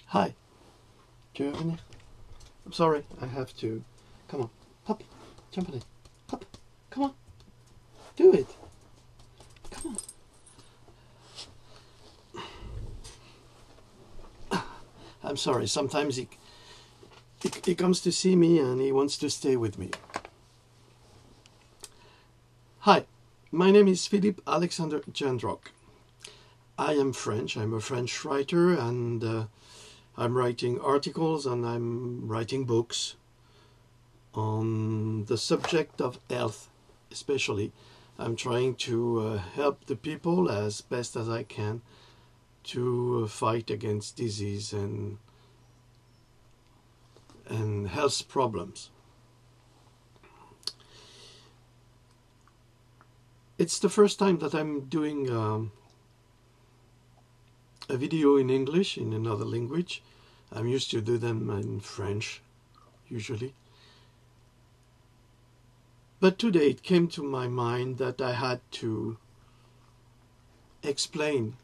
Hi. Tu veux venir? I'm sorry, I have to. Come on. Hop. Jump on it. Hop. Come on. Do it. Come on. I'm sorry, sometimes he comes to see me and he wants to stay with me. Hi, my name is Philippe Alexander Jandrock. I am French. I'm a French writer, and I'm writing articles and I'm writing books on the subject of health, especially. I'm trying to help the people as best as I can to fight against disease and health problems. It's the first time that I'm doing a video in English, in another language. I'm used to do them in French, usually. But today it came to my mind that I had to explain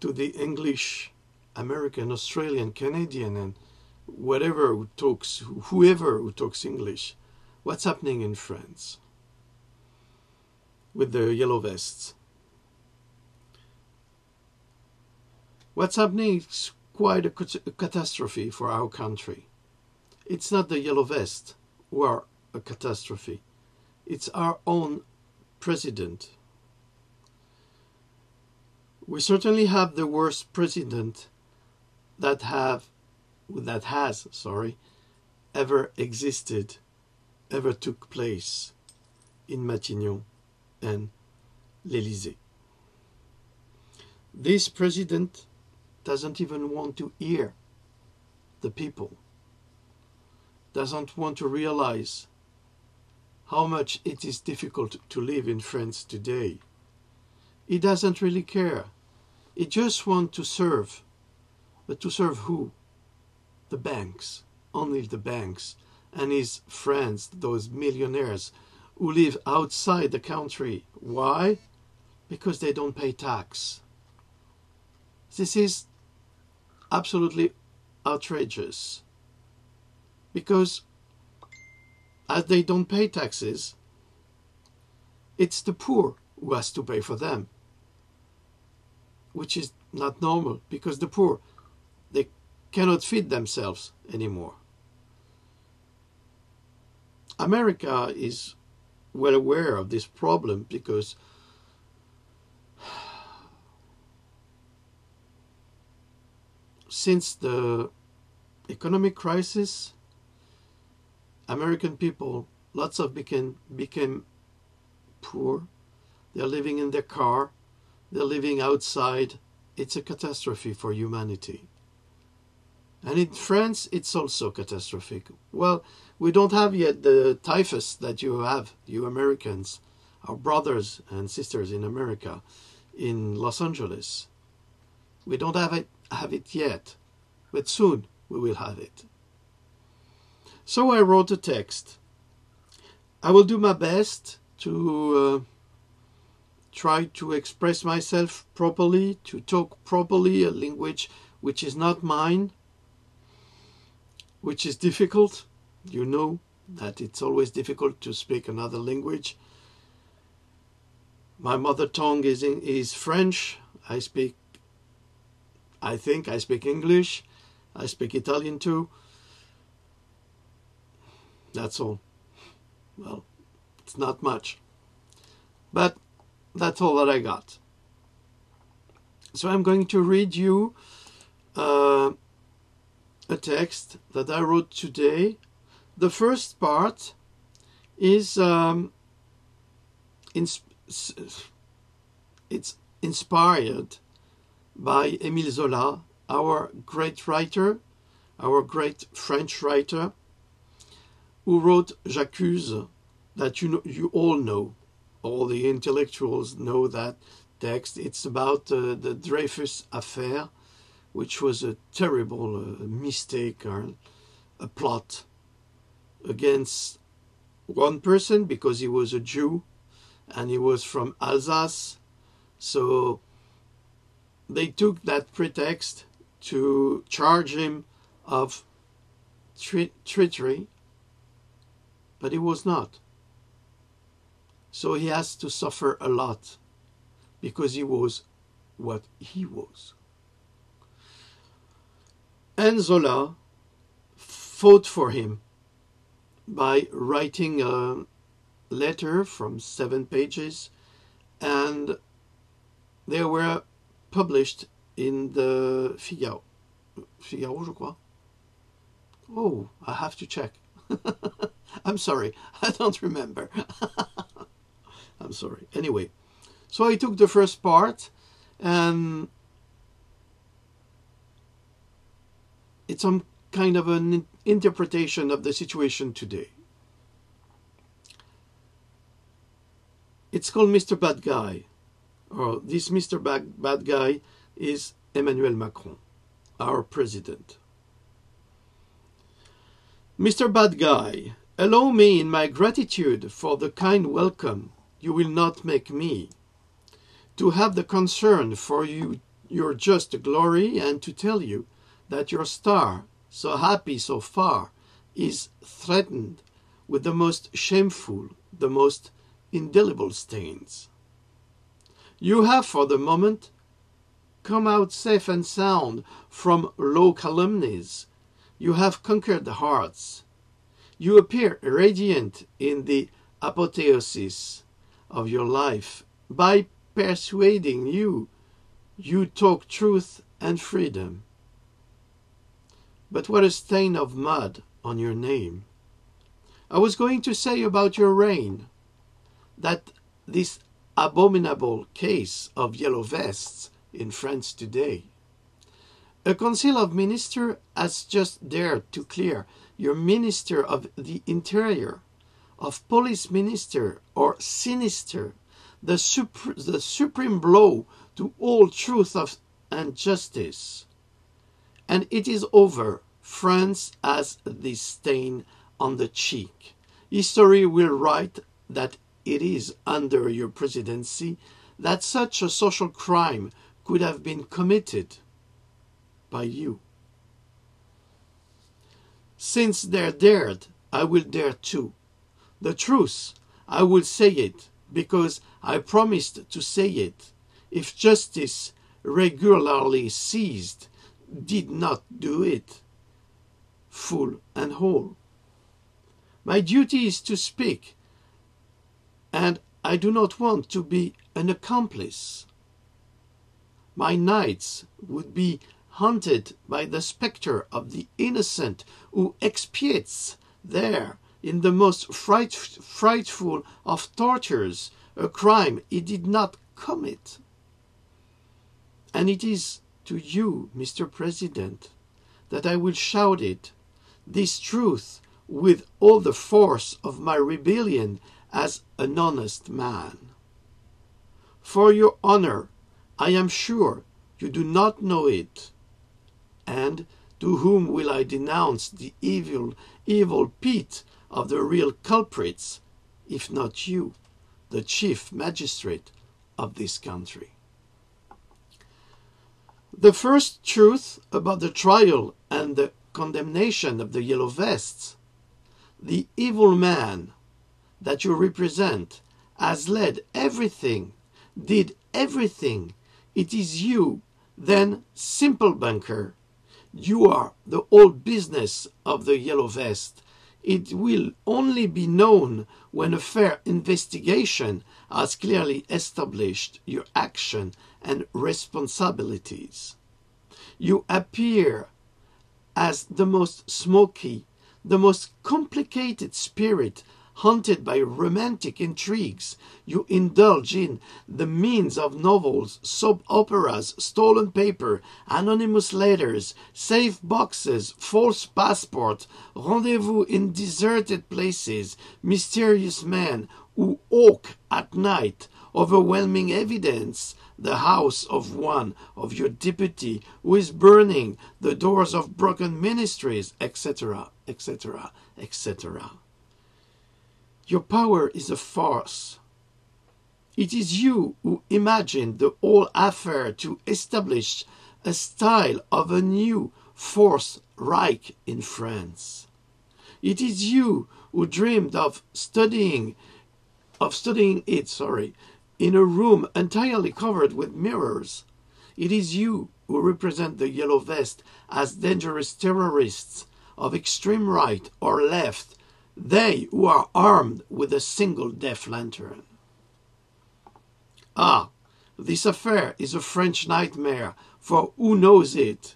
to the English, American, Australian, Canadian, and whoever who talks English, what's happening in France with the yellow vests. What's happening is quite a catastrophe for our country. It's not the yellow vest who are a catastrophe. It's our own president. We certainly have the worst president that has ever existed, ever took place in Matignon and l'Élysée. This president doesn't even want to hear the people, doesn't want to realize how much it is difficult to live in France today. He doesn't really care. He just wants to serve. But to serve who? The banks. Only the banks. And his friends, those millionaires who live outside the country. Why? Because they don't pay tax. This is absolutely outrageous. Because as they don't pay taxes, it's the poor who has to pay for them. Which is not normal, because the poor, they cannot feed themselves anymore. America is well aware of this problem because since the economic crisis, American people, lots of became poor. They're living in their car. They're living outside. It's a catastrophe for humanity. And in France, it's also catastrophic. Well, we don't have yet the typhus that you have, you Americans, our brothers and sisters in America, in Los Angeles. We don't have it yet, but soon we will have it. So I wrote a text. I will do my best to try to express myself properly, to talk properly a language which is not mine, which is difficult. You know that it's always difficult to speak another language. My mother tongue is French. I think I speak English. I speak Italian too. That's all. Well, it's not much. But that's all that I got. So I'm going to read you a text that I wrote today. The first part is it's inspired by Émile Zola, our great writer, our great French writer, who wrote J'accuse, that you all know. All the intellectuals know that text. It's about the Dreyfus affair, which was a terrible mistake or a plot against one person because he was a Jew and he was from Alsace. So they took that pretext to charge him of treachery, but he was not. So he has to suffer a lot because he was what he was. And Zola fought for him by writing a letter from 7 pages, and they were published in the Figaro, je crois. Oh, I have to check. I'm sorry, I don't remember. I'm sorry. Anyway, so I took the first part, and it's some kind of an interpretation of the situation today. It's called Mr. Bad Guy, or this Mr. Bad Guy is Emmanuel Macron, our president. Mr. Bad Guy, allow me in my gratitude for the kind welcome you will not make me, to have the concern for you, your just glory, and to tell you that your star, so happy so far, is threatened with the most shameful, the most indelible stains. You have for the moment come out safe and sound from low calumnies. You have conquered the hearts. You appear radiant in the apotheosis of your life. By persuading you talk truth and freedom. But what a stain of mud on your name. I was going to say about your reign that this abominable case of yellow vests in France today. A council of ministers has just dared to clear your minister of the interior, of police minister or sinister, the supreme blow to all truth and justice. And it is over. France has this stain on the cheek. History will write that it is under your presidency that such a social crime could have been committed by you. Since they dared, I will dare too. The truth, I will say it, because I promised to say it. If justice, regularly seized, did not do it, full and whole. My duty is to speak, and I do not want to be an accomplice. My nights would be haunted by the spectre of the innocent who expiates there in the most frightful of tortures a crime he did not commit. And it is to you, Mr. President, that I will shout it, this truth, with all the force of my rebellion as an honest man. For your honor, I am sure you do not know it. And to whom will I denounce the evil pit of the real culprits, if not you, the chief magistrate of this country? The first truth about the trial and the condemnation of the Yellow Vests. The evil man that you represent has led everything, did everything. It is you, then, simple banker. You are the whole business of the Yellow Vest. It will only be known when a fair investigation has clearly established your action and responsibilities. You appear as the most smoky, the most complicated spirit haunted by romantic intrigues. You indulge in the means of novels, soap operas, stolen paper, anonymous letters, safe boxes, false passports, rendezvous in deserted places, mysterious men who hawk at night, overwhelming evidence, the house of one of your deputy who is burning, the doors of broken ministries, etc., etc., etc. Your power is a farce. It is you who imagined the whole affair to establish a style of a new Fourth Reich in France. It is you who dreamed of studying it in a room entirely covered with mirrors. It is you who represent the Yellow Vest as dangerous terrorists of extreme right or left, they who are armed with a single death lantern. Ah, this affair is a French nightmare for who knows it.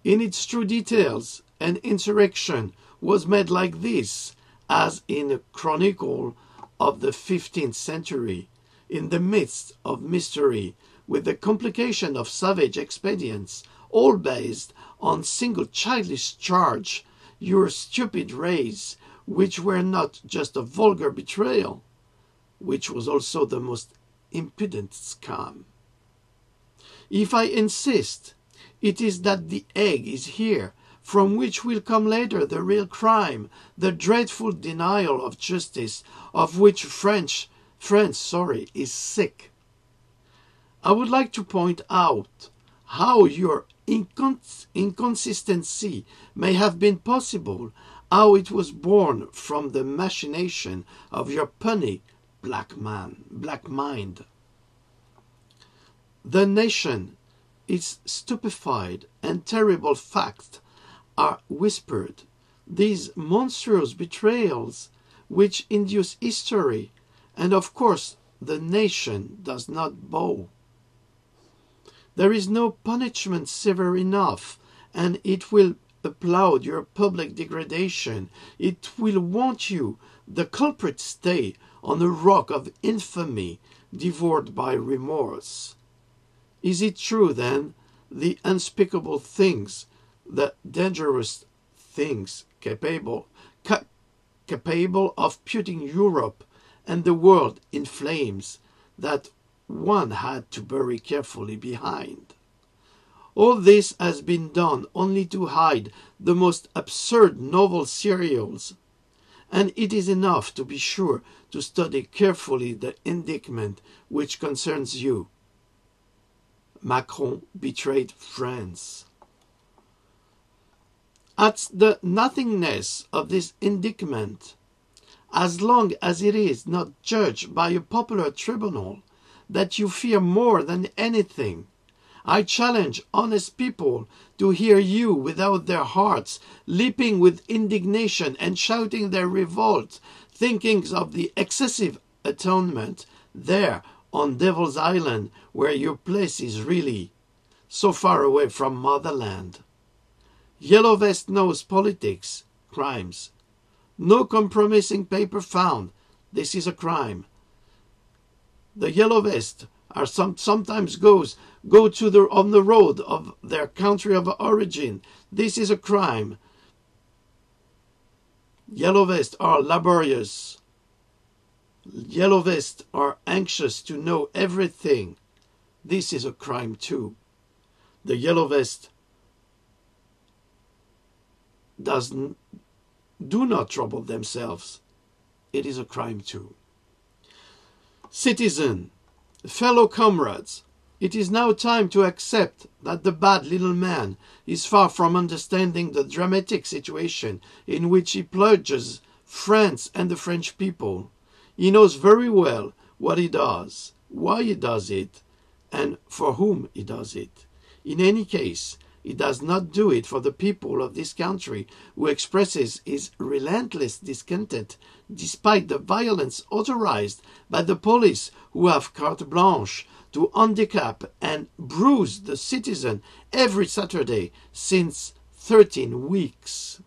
In its true details, an insurrection was made like this, as in a chronicle of the 15th century, in the midst of mystery, with the complication of savage expedients, all based on single childish charge, your stupid race, which were not just a vulgar betrayal, which was also the most impudent scam. If I insist, it is that the egg is here, from which will come later the real crime, the dreadful denial of justice, of which France is sick. I would like to point out how your inconsistency may have been possible, how it was born from the machination of your puny black mind. The nation is stupefied, and terrible facts are whispered. These monstrous betrayals which induce history, and of course the nation does not bow. There is no punishment severe enough, and it will applaud your public degradation. It will want you, the culprit, stay on a rock of infamy, devoured by remorse. Is it true, then, the unspeakable things, the dangerous things capable of putting Europe and the world in flames, that one had to bury carefully behind? All this has been done only to hide the most absurd novel serials, and it is enough, to be sure, to study carefully the indictment which concerns you. Macron betrayed France. At the nothingness of this indictment, as long as it is not judged by a popular tribunal, that you fear more than anything, I challenge honest people to hear you without their hearts, leaping with indignation and shouting their revolt, thinking of the excessive atonement there on Devil's Island, where your place is really so far away from motherland. Yellow Vest knows politics, crimes. No compromising paper found. This is a crime. The Yellow Vest are sometimes go on the road of their country of origin. This is a crime. Yellow Vest are laborious. Yellow Vest are anxious to know everything. This is a crime too. The Yellow Vest do not trouble themselves. It is a crime too. Citizen, fellow comrades, it is now time to accept that the bad little man is far from understanding the dramatic situation in which he plunges France and the French people. He knows very well what he does, why he does it, and for whom he does it. In any case, he does not do it for the people of this country, who expresses his relentless discontent despite the violence authorized by the police, who have carte blanche to handicap and bruise the citizen every Saturday since 13 weeks.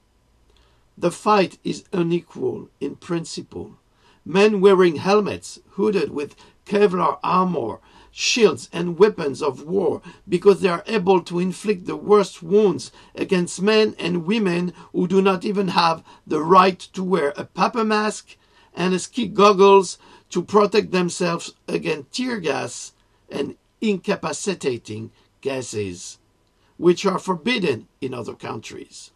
The fight is unequal in principle. Men wearing helmets, hooded with Kevlar armor, shields and weapons of war, because they are able to inflict the worst wounds against men and women who do not even have the right to wear a paper mask and a ski goggles to protect themselves against tear gas and incapacitating gases, which are forbidden in other countries.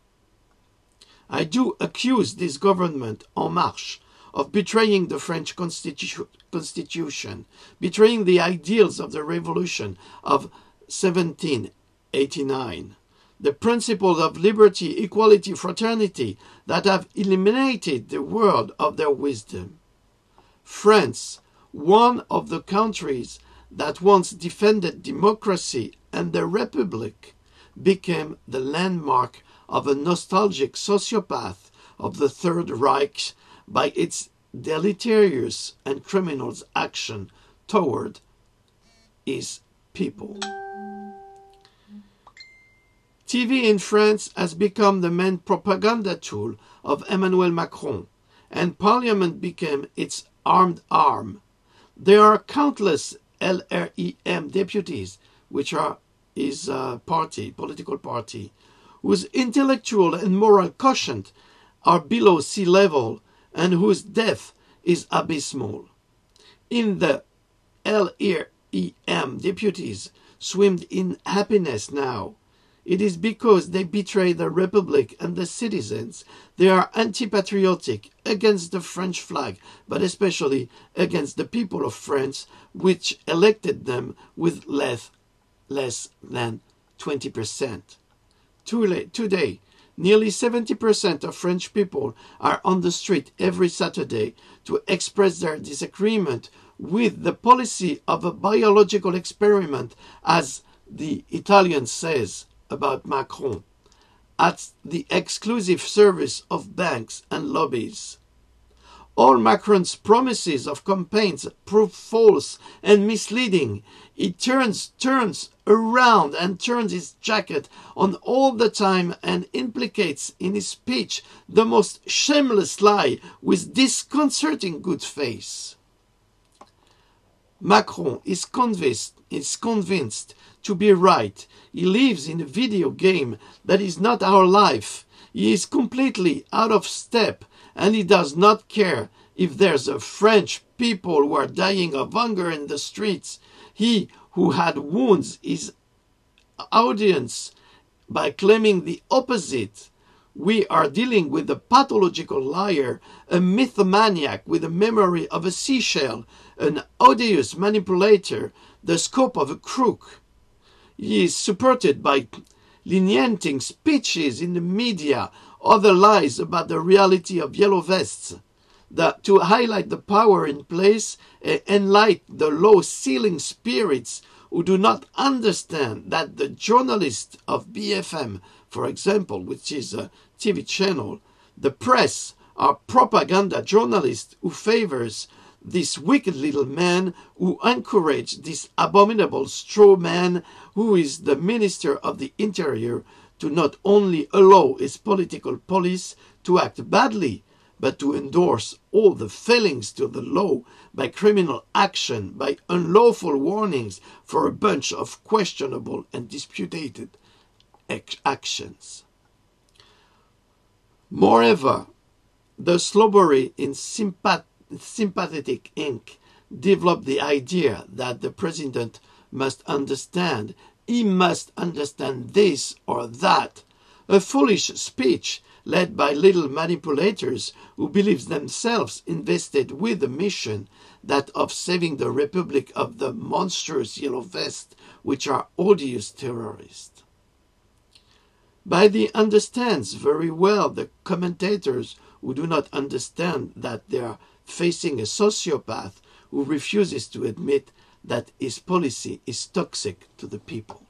I do accuse this government En Marche of betraying the French Constitution, betraying the ideals of the Revolution of 1789, 89. The principles of liberty, equality, fraternity that have eliminated the world of their wisdom. France, one of the countries that once defended democracy and the Republic, became the landmark of a nostalgic sociopath of the Third Reich by its deleterious and criminal action toward his people. TV in France has become the main propaganda tool of Emmanuel Macron, and Parliament became its armed arm. There are countless LREM deputies, which are his political party, whose intellectual and moral quotient are below sea level and whose depth is abysmal. In the LREM deputies swim in happiness now. It is because they betray the Republic and the citizens. They are anti-patriotic against the French flag, but especially against the people of France, which elected them with less than 20%. Today, nearly 70% of French people are on the street every Saturday to express their disagreement with the policy of a biological experiment, as the Italian says about Macron, at the exclusive service of banks and lobbies. All Macron's promises of campaigns prove false and misleading. He turns around and turns his jacket on all the time and implicates in his speech the most shameless lie with disconcerting good face. Macron is convinced to be right. He lives in a video game that is not our life. He is completely out of step, and he does not care if there's a French people who are dying of hunger in the streets. He who had wounds his audience by claiming the opposite. We are dealing with a pathological liar, a mythomaniac with the memory of a seashell, an odious manipulator, the scope of a crook. He is supported by lenienting speeches in the media, other lies about the reality of yellow vests, to highlight the power in place and enlighten the low-ceiling spirits who do not understand that the journalists of BFM, for example, which is a TV channel, the press, are propaganda journalists who favors this wicked little man, who encourage this abominable straw man who is the Minister of the Interior, to not only allow his political police to act badly, but to endorse all the failings to the law by criminal action, by unlawful warnings for a bunch of questionable and disputed actions. Moreover, the slobbery in sympathetic ink developed the idea that the president must understand. He must understand this or that. A foolish speech led by little manipulators who believe themselves invested with the mission, that of saving the Republic of the monstrous yellow vests, which are odious terrorists. By the understands very well the commentators who do not understand that they are facing a sociopath who refuses to admit that his policy is toxic to the people.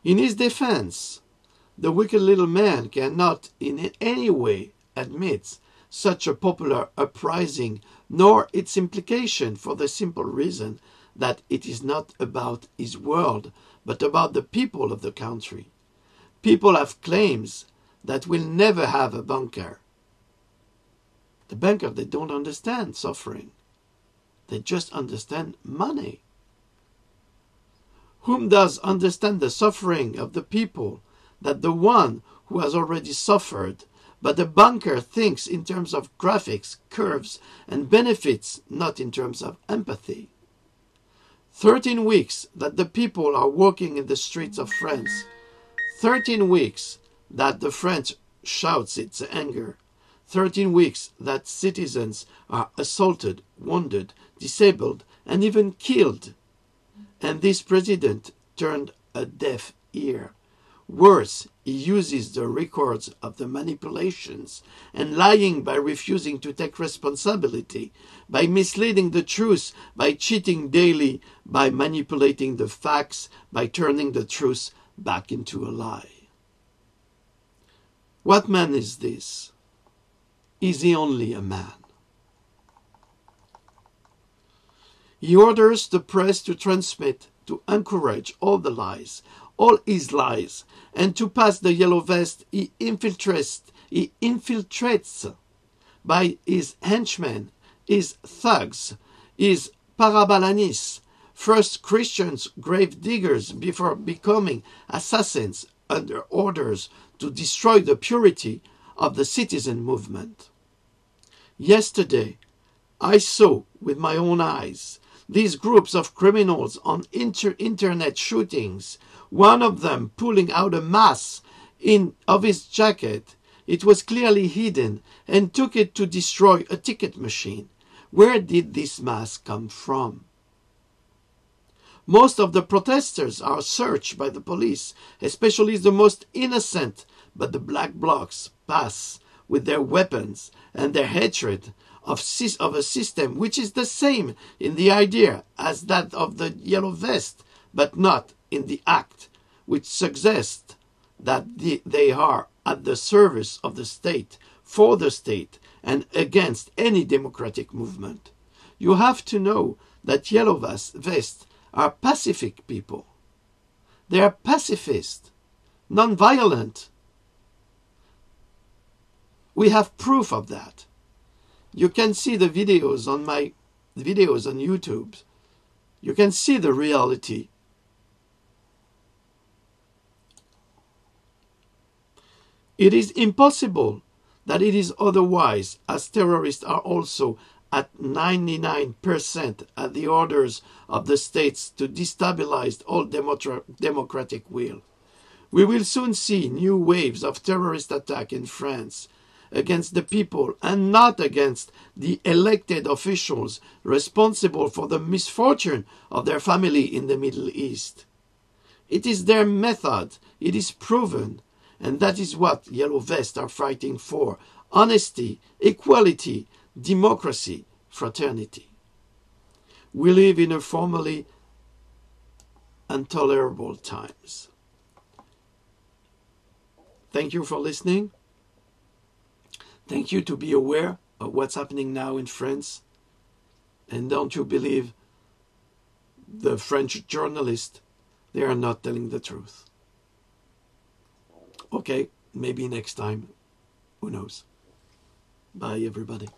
In his defense, the wicked little man cannot in any way admit such a popular uprising, nor its implication, for the simple reason that it is not about his world, but about the people of the country. People have claims that will never have a banker. The banker, they don't understand suffering. They just understand money. Whom does understand the suffering of the people that the one who has already suffered? But the banker thinks in terms of graphics, curves, and benefits, not in terms of empathy. 13 weeks that the people are walking in the streets of France. 13 weeks that the French shouts its anger. 13 weeks that citizens are assaulted, wounded, disabled, and even killed. And this president turned a deaf ear. Worse, he uses the records of the manipulations and lying by refusing to take responsibility, by misleading the truth, by cheating daily, by manipulating the facts, by turning the truth back into a lie. What man is this? Is he only a man? He orders the press to transmit, to encourage all the lies, all his lies, and to pass the yellow vest he infiltrates by his henchmen, his thugs, his parabalanis, first Christians, grave diggers before becoming assassins under orders to destroy the purity of the citizen movement. Yesterday, I saw with my own eyes these groups of criminals on internet shootings, one of them pulling out a mask of his jacket. It was clearly hidden, and took it to destroy a ticket machine. Where did this mask come from? Most of the protesters are searched by the police, especially the most innocent, but the black blocs pass with their weapons and their hatred of a system which is the same in the idea as that of the yellow vest, but not in the act, which suggests that they are at the service of the state, for the state, and against any democratic movement. You have to know that yellow vests are pacific people. They are pacifist, non-violent. We have proof of that. You can see the videos on my videos on YouTube. You can see the reality. It is impossible that it is otherwise, as terrorists are also at 99% at the orders of the states to destabilize all democratic will. We will soon see new waves of terrorist attack in France, against the people and not against the elected officials responsible for the misfortune of their family in the Middle East. It is their method, it is proven, and that is what yellow vests are fighting for: honesty, equality, democracy, fraternity. We live in a formerly intolerable times. Thank you for listening. Thank you to be aware of what's happening now in France. And don't you believe the French journalists, they are not telling the truth. Okay, maybe next time. Who knows? Bye, everybody.